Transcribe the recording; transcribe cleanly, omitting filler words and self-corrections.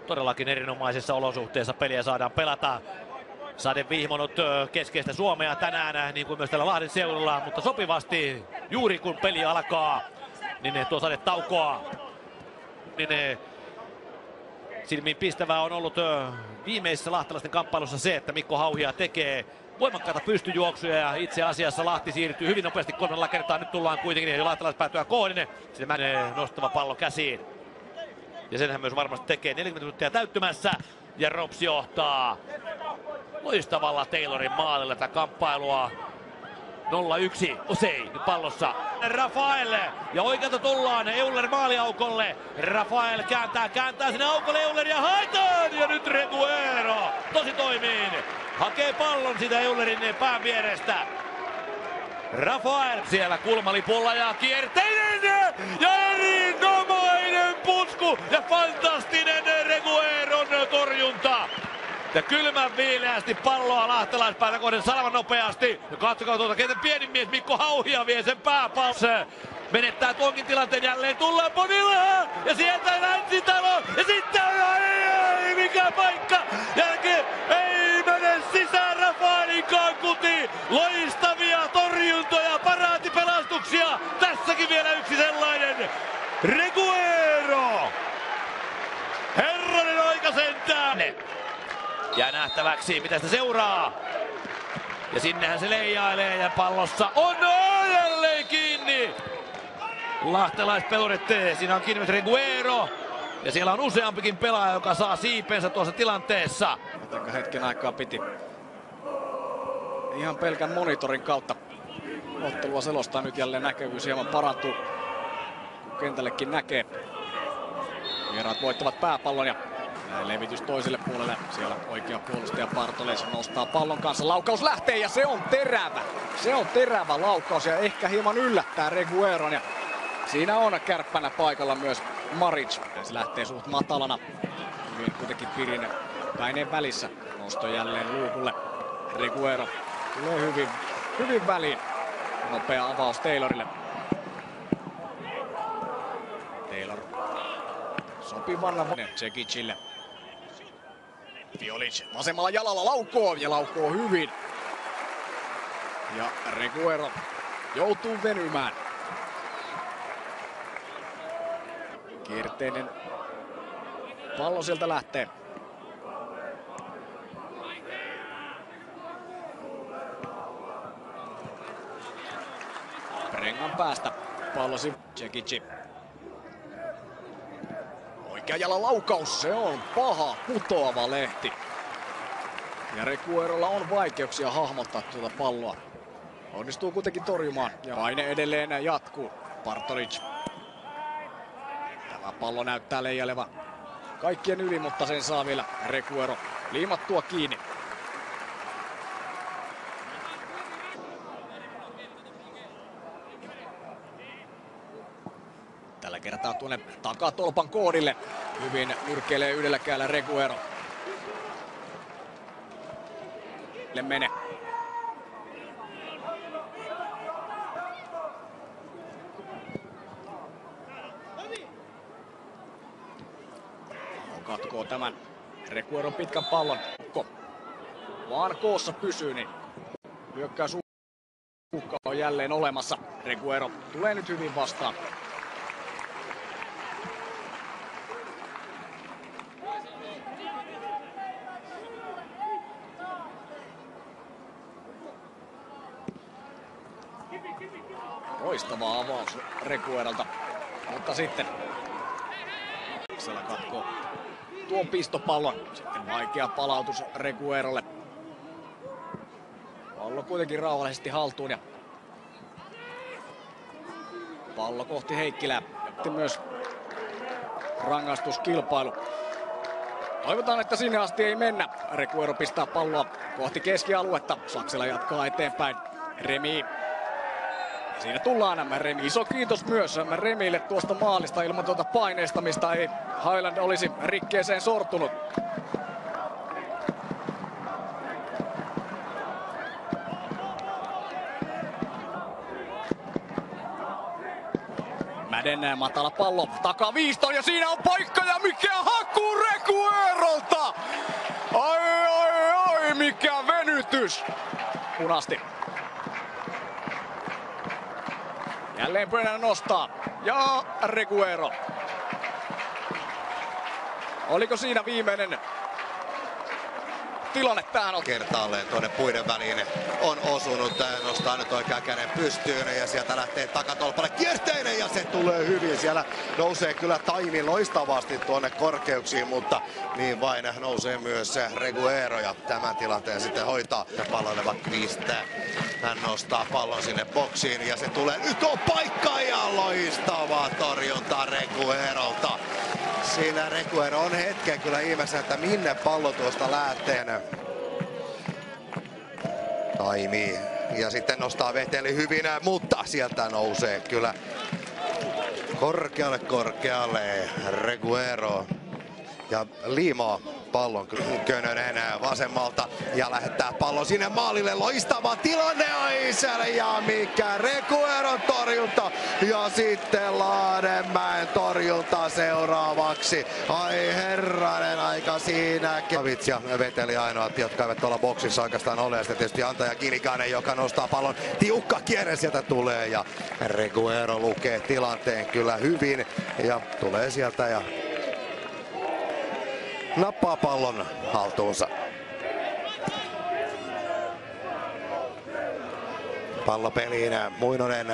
Todellakin erinomaisissa olosuhteissa peliä saadaan pelata. Sade vihmonut keskeistä Suomea tänään, niin kuin myös täällä Lahden seudulla, mutta sopivasti juuri kun peli alkaa, niin tuo Sade taukoaa. Niin silmiin pistävää on ollut viimeisessä lahtelaisten kamppailussa se, että Mikko Hauhia tekee voimakkaita pystyjuoksuja ja itse asiassa Lahti siirtyy hyvin nopeasti 3 kertaa. Nyt tullaan kuitenkin jo lahtelaiset päätyä kohdine. Sinne menee nostava pallo käsiin. Ja senhän myös varmasti tekee 40 minuuttia täyttymässä. Ja Rops johtaa loistavalla Taylorin maalilla tätä kamppailua. 0-1. Osei nyt pallossa. Rafael. Ja oikealta tullaan Euler maaliaukolle. Rafael kääntää sinne aukolle Euler ja haetaan. Ja nyt Reguero tosi toimiin. Hakee pallon sitä Eulerin pään vierestä. Rafael siellä kulmalipulla ja kierteinen ja erinomainen pusku ja fantastinen Regueron torjunta. Ja kylmän viileästi palloa lahtelaispäätä kohden salaman nopeasti. Ja katsokaa tuota kentän pienin mies Mikko Hauhia vie sen pääpallon. Menettää tuonkin tilanteen jälleen. Tullaan Bonilla ja sieltä Länsitalo. Ja sitten ei mikä paikka. Jälkeen ei mene sisään Rafaelin kuti. Loistavia torjuntoja, paraatipelastuksia. Tässäkin vielä yksi sellainen. Reguero. Herranen aika sentään. Jää nähtäväksi, mitä sitä seuraa. Ja sinnehän se leijailee ja pallossa on jälleen kiinni. Lahtelaispelurit, siinä on kiinni myös Reguero. Ja siellä on useampikin pelaaja, joka saa siipensä tuossa tilanteessa. Jotenka hetken aikaa piti ihan pelkän monitorin kautta ottelua selostaa. Nyt jälleen näkyvyys hieman parantuu, kun kentällekin näkee. Vieraat voittavat pääpallon ja levitys toiselle puolelle. Siellä oikea puolustaja Bartoles nostaa pallon kanssa. Laukaus lähtee ja se on terävä. Se on terävä laukaus ja ehkä hieman yllättää Regueron. Ja siinä on kärppänä paikalla myös Maric. Se lähtee suht matalana. Hyvin kuitenkin Pirinen päineen välissä. Nosto jälleen luukulle. Reguero tulee hyvin väliin. Nopea avaus Taylorille. Taylor sopivanna Cekicille. Fiolic vasemmalla jalalla laukoo ja laukoo hyvin. Ja Reguero joutuu venymään. Kierteinen pallo sieltä lähtee. Rengan päästä pallosi Cekic. Oikea jalan laukaus, se on paha, putoava lehti. Ja Reguerolla on vaikeuksia hahmottaa tuota palloa. Onnistuu kuitenkin torjumaan ja paine edelleen jatkuu. Bartolic. Tämä pallo näyttää leijailevan kaikkien yli, mutta sen saa vielä Reguero liimattua kiinni. Tällä kertaa tuonne takatolpan koodille. Hyvin nyrkkeilee yhdellä kädellä Reguero. Mene. Katkoo tämän Regueron pitkän pallon. Vaan koossa pysyy, niin hyökkäys uhka on jälleen olemassa. Reguero tulee nyt hyvin vastaan. Loistava avaus Reguerolta, mutta sitten Laksela katkoo tuon pistopallon. Sitten vaikea palautus Reguerolle. Pallo kuitenkin rauhallisesti haltuun ja pallo kohti Heikkilää. Ja myös rangaistuskilpailu. Toivotaan, että sinne asti ei mennä. Reguero pistää palloa kohti keskialuetta. Laksela jatkaa eteenpäin. Remi. Siinä tullaan Remi. Iso kiitos myös Remille tuosta maalista. Ilman tuota paineistamista ei Highland olisi rikkeeseen sortunut. Mäden matala pallo, takaviistoon ja siinä on paikka ja mikä haku Reguerolta! Ai, mikä venytys! Punasti. Jälleen Brennan nostaa ja Reguero. Oliko siinä viimeinen tilanne tähän? Kertaalleen tuonne puiden väliin on osunut, nostaa nyt oikean käden pystyyn ja sieltä lähtee takatolpalle kierteinen ja se tulee hyvin. Siellä nousee kyllä Taimi loistavasti tuonne korkeuksiin, mutta niin vain nousee myös Reguero ja tämän tilanteen sitten hoitaa. Palloileva Kvist, hän nostaa pallon sinne boksiin ja se tulee, nyt on paikka ja loistava torjunta Reguerolta. Siinä Reguero on hetken kyllä ihmeessä, että minne pallo tuosta lähtee. Taimi ja sitten nostaa Veteli hyvin, mutta sieltä nousee kyllä korkealle Reguero ja liimaa pallon Könönen vasemmalta ja lähettää pallon sinne maalille. Loistava tilanne Aisel ja mikä Regueron torjunta ja sitten Lahdenmäen torjunta seuraavaksi. Ai herranen aika siinä. Kavits ja Veteli ainoat, jotka eivät tuolla boksissa oikeastaan ole. Ja sitten tietysti antaja Kinikainen, joka nostaa pallon. Tiukka kierre sieltä tulee ja Reguero lukee tilanteen kyllä hyvin ja tulee sieltä ja nappaa pallon haltuunsa. Pallo peliin, Muinonen